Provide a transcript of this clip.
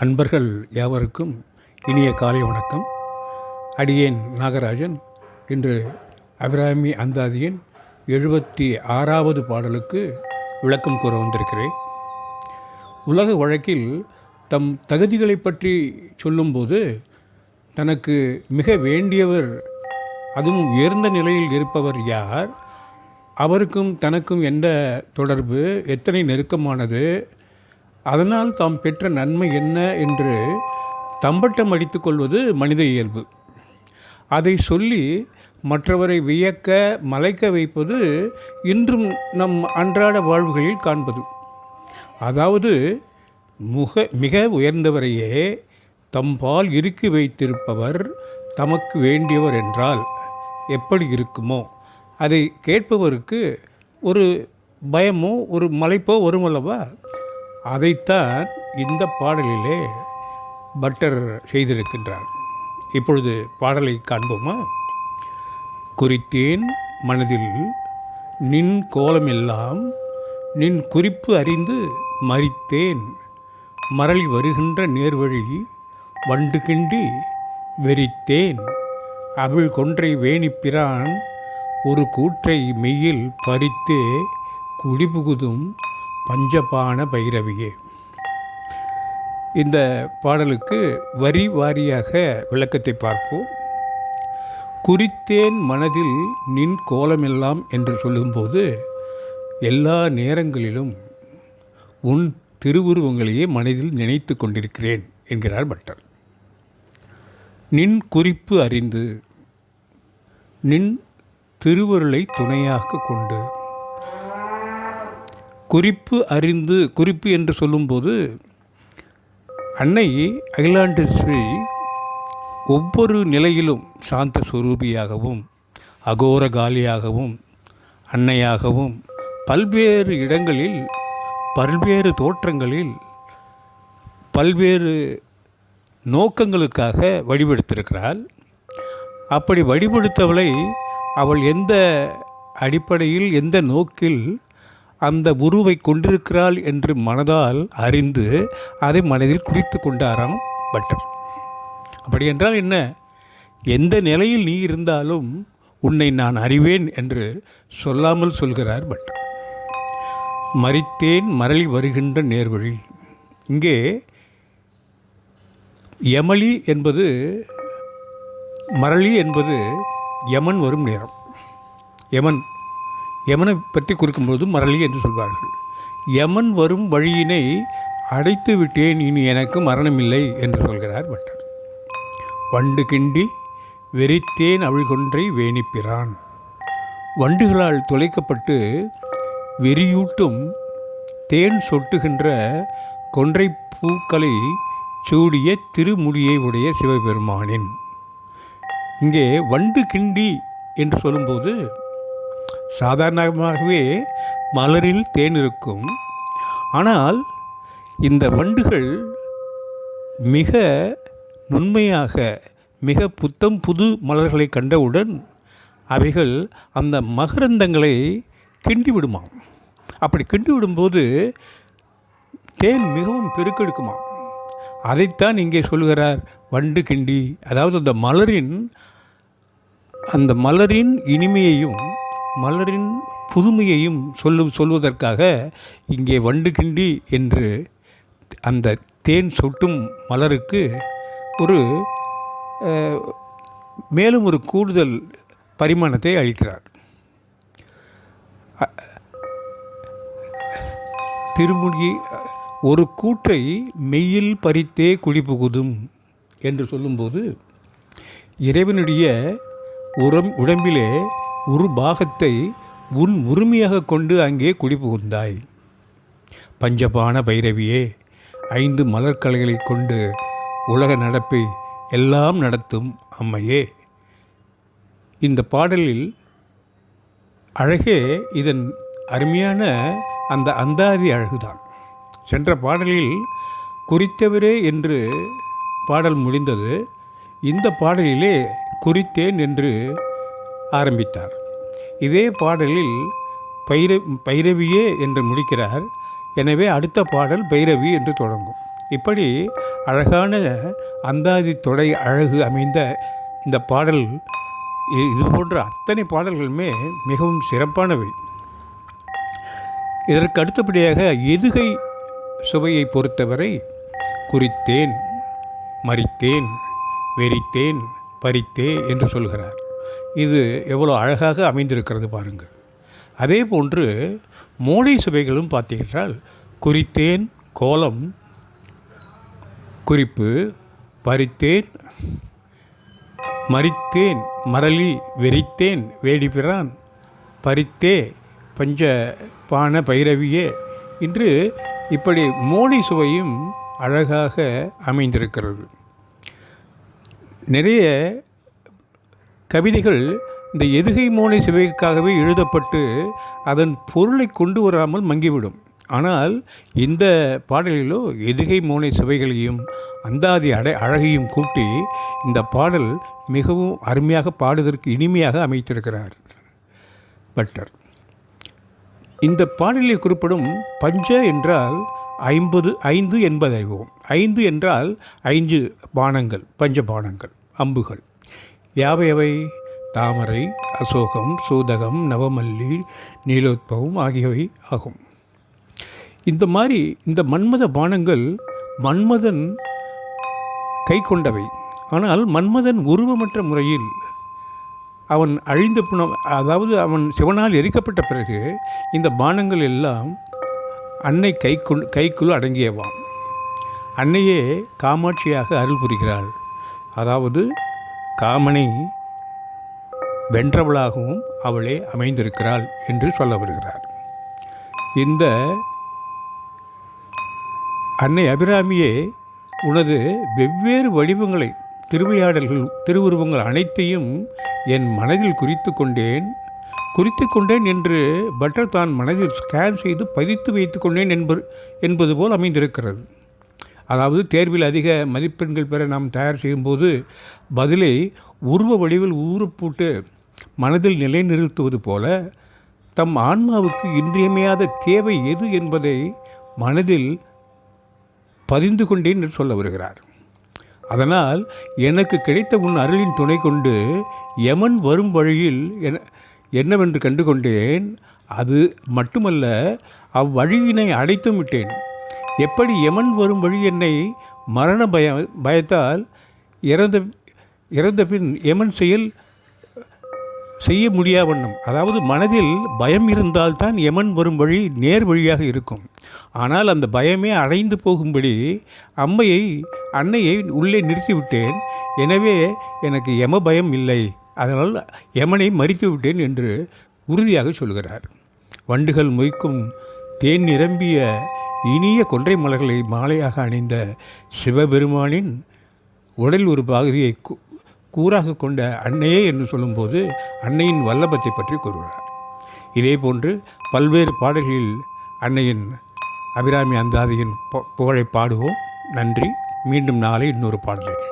அன்பர்கள் யாவருக்கும் இனிய காலை வணக்கம். அடியேன் நாகராஜன். இன்று அபிராமி அந்தாதியின் 76வது பாடலுக்கு விளக்கம் கூற வந்திருக்கிறேன். உலக வழக்கில் தம் தகுதிகளை பற்றி சொல்லும்போது தனக்கு மிக வேண்டியவர், அதுவும் உயர்ந்த நிலையில் இருப்பவர் யார், அவருக்கும் தனக்கும் எந்த தொடர்பு, எத்தனை நெருக்கமானது, அதனால் தாம் பெற்ற நன்மை என்ன என்று தம்பட்டம் அடித்து கொள்வது மனித இயல்பு. அதை சொல்லி மற்றவரை வியக்க மலைக்க வைப்பது இன்றும் நம் அன்றாட வாழ்வுகளில் காண்பது. அதாவது மிக உயர்ந்தவரையே தம்பால் இறுக்கி வைத்திருப்பவர் தமக்கு வேண்டியவர் என்றால் எப்படி இருக்குமோ, அதை கேட்பவருக்கு ஒரு பயமோ ஒரு மலைப்போ வருமல்லவா. அதைத்தான் இந்த பாடலிலே பட்டர் செய்திருக்கின்றார். இப்பொழுது பாடலை காண்போமா? குறித்தேன் மனதில் நின் கோலமெல்லாம் நின் குறிப்பு அறிந்து மறித்தேன் மரளி வருகின்ற நேர்வழி வண்டு கிண்டி வெறித்தேன் அவிழ் கொன்றை வேணிப்பிரான் ஒரு கூற்றை மெய்யில் பறித்தே குடிபுகுதும் பஞ்சபான பைரவியே. இந்த பாடலுக்கு வரி வாரியாக விளக்கத்தை பார்ப்போம். குறித்தேன் மனதில் நின் கோலமெல்லாம் என்று சொல்லும்போது எல்லா நேரங்களிலும் உன் திருவுருவங்களையே மனதில் நினைத்து கொண்டிருக்கிறேன் என்கிறார் பட்டர். நின் குறிப்பு அறிந்து நின் திருவருளை துணையாக கொண்டு, குறிப்பு அறிந்து, குறிப்பு என்று சொல்லும்போது அன்னை அகிலாண்டேஸ்வரி ஒவ்வொரு நிலையிலும் சாந்த சுரூபியாகவும் அகோரகாலியாகவும் அன்னையாகவும் பல்வேறு இடங்களில் பல்வேறு தோற்றங்களில் பல்வேறு நோக்கங்களுக்காக வழிபடுத்தியிருக்கிறாள். அப்படி வழிபடுத்தவளை அவள் எந்த அடிப்படையில் எந்த நோக்கில் அந்த உருவை கொண்டிருக்கிறாள் என்று மனதால் அறிந்து அதை மனதில் குறித்து கொண்டாராம் பட்டர். அப்படி என்றால் என்ன? எந்த நிலையில் நீ இருந்தாலும் உன்னை நான் அறிவேன் என்று சொல்லாமல் சொல்கிறார் பட்டர். மறித்தேன் மரளி வருகின்ற நேர்வழி. இங்கே யமளி என்பது, மரளி என்பது யமன் வரும் நேரம். யமனை பற்றி குறிக்கும்போது மரளி என்று சொல்வார்கள். யமன் வரும் வழியினை அடைத்து விட்டேன், இனி எனக்கு மரணமில்லை என்று சொல்கிறார் பட்டர். வண்டு கிண்டி வெறித்தேன் அவிழ்கொன்றை வேணிப்பிரான். வண்டுகளால் துளைக்கப்பட்டு வெறியூட்டும் தேன் சொட்டுகின்ற கொன்றை பூக்களை சூடிய திருமுடியை உடைய சிவபெருமானின். இங்கே வண்டு கிண்டி என்று சொல்லும்போது சாதாரணமாகவே மலரில் தேன் இருக்கும். ஆனால் இந்த வண்டுகள் மிக நுண்மையாக மிக புத்தம் புது மலர்களை கண்டவுடன் அவைகள் அந்த மகரந்தங்களை கிண்டி விடுமாம். அப்படி கிண்டி விடும்போது தேன் மிகவும் பெருக்கெடுக்குமாம். அதைத்தான் இங்கே சொல்கிறார் வண்டு கிண்டி. அதாவது அந்த மலரின் இனிமையையும் மலரின் புதுமையையும் சொல்வதற்காக இங்கே வண்டு கிண்டி என்று அந்த தேன் சொட்டும் மலருக்கு ஒரு மேலும் ஒரு கூடுதல் பரிமாணத்தை அளிக்கிறார். திருமுடி ஒரு கூற்றை மெய்யில் பறித்தே குடிபுகுதும் என்று சொல்லும்போது இறைவனுடைய உடம்பிலே ஒரு பாகத்தை உன் உரிமையாக கொண்டு அங்கே குடிபுகுந்தாய். பஞ்சபான பைரவியே, 5 மலர்கலைகளை கொண்டு உலக நடப்பை எல்லாம் நடத்தும் அம்மையே. இந்த பாடலில் அழகே இதன் அருமையான அந்த அந்தாதி அழகுதான். சென்ற பாடலில் குறித்தவரே என்று பாடல் முடிந்தது. இந்த பாடலிலே குறித்தேன் என்று ஆரம்பித்தார். இதே பாடலில் பைரவியே என்று முடிக்கிறார். எனவே அடுத்த பாடல் பைரவி என்று தொடங்கும். இப்படி அழகான அந்தாதி தொடை அழகு அமைந்த இந்த பாடல், இது போன்ற அத்தனை பாடல்களுமே மிகவும் சிறப்பானவை. இதற்கு அடுத்தபடியாக எதுகை சுவையை பொறுத்தவரை குறித்தேன், மறித்தேன், வெறித்தேன், பறித்தே என்று சொல்கிறார். இது எவ்வளோ அழகாக அமைந்திருக்கிறது பாருங்கள். அதே போன்று மோடை சுவைகளும் பார்த்தீங்கன்றால் குறித்தேன் கோலம், குறிப்பு, பறித்தேன், மறித்தேன் மரளி, வெறித்தேன் வேடிபிரான், பறித்தே பஞ்ச பான பைரவியே என்று இப்படி மோடி சுவையும் அழகாக அமைந்திருக்கிறது. நிறைய கவிதைகள் இந்த எதுகை மோனை சுவைக்காகவே எழுதப்பட்டு அதன் பொருளை கொண்டு வராமல் மங்கிவிடும். ஆனால் இந்த பாடலிலோ எதுகை மோனை சுவைகளையும் அந்தாதி அழகையும் கூட்டி இந்த பாடல் மிகவும் அருமையாக பாடுவதற்கு இனிமையாக அமைத்திருக்கிறார் பட்டர். இந்த பாடலில் குறிப்பிடும் பஞ்ச என்றால் 5 என்பதை அறிவோம். 5 என்றால் 5 பானங்கள், பஞ்ச பானங்கள், அம்புகள். யாவையவை? தாமரை, அசோகம், சூதகம், நவமல்லி, நீலோத்பவம் ஆகியவை ஆகும். இந்த மாதிரி இந்த மன்மத பானங்கள் மன்மதன் கை கொண்டவை. ஆனால் மன்மதன் உருவமற்ற முறையில் அவன் அழிந்த அதாவது அவன் சிவனால் எரிக்கப்பட்ட பிறகு இந்த பானங்கள் எல்லாம் அன்னை கைக்குள் அடங்கியவான். அன்னையே காமாட்சியாக அருள் புரிகிறாள். அதாவது காமனை வென்றவளாகவும் அவளே அமைந்திருக்கிறாள் என்று சொல்ல வருகிறார். இந்த அன்னை அபிராமியே உனது வெவ்வேறு வடிவங்களை, திருவுருவங்கள் அனைத்தையும் என் மனதில் குறித்து கொண்டேன் என்று பட்டர் தான் மனதில் ஸ்கேன் செய்து பதித்து வைத்து கொண்டேன் என்பது போல் அமைந்திருக்கிறது. அதாவது தேர்வில் அதிக மதிப்பெண்கள் பெற நாம் தயார் செய்யும்போது பதிலை உருவ வடிவில் ஊறப்போட்டு மனதில் நிலைநிறுத்துவது போல தம் ஆன்மாவுக்கு இன்றியமையாத தேவை எது என்பதை மனதில் பதிந்து கொண்டேன் என்று சொல்ல வருகிறார். அதனால் எனக்கு கிடைத்த உன் அருளின் துணை கொண்டு யமன் வரும் வழியில் என்னவென்று கண்டு கொண்டேன். அது மட்டுமல்ல, அவ்வழியினை அடைத்தும் விட்டேன். எப்படி யமன் வரும் வழி என்னை மரண பயத்தால் இறந்த பின் யமன் செய்ய முடியா வண்ணம், அதாவது மனதில் பயம் இருந்தால்தான் யமன் வரும் வழி நேர் வழியாக இருக்கும். ஆனால் அந்த பயமே அடைந்து போகும்படி அன்னையை உள்ளே நிறுத்திவிட்டேன். எனவே எனக்கு யம பயம் இல்லை, அதனால் யமனை மறித்து விட்டேன் என்று உறுதியாக சொல்கிறார். வண்டுகள் மொய்க்கும் தேன் நிரம்பிய இனிய கொன்றை மலர்களை மாலையாக அணிந்த சிவபெருமானின் உடல் ஒரு பகுதியை கூறாக கொண்ட அன்னையே என்று சொல்லும்போது அன்னையின் வல்லபத்தை பற்றி கூறுகிறார். இதே போன்று பல்வேறு பாடல்களில் அன்னையின் அபிராமி அந்தாதியின் புகழை பாடுவோம். நன்றி. மீண்டும் நாளை இன்னொரு பாடலில்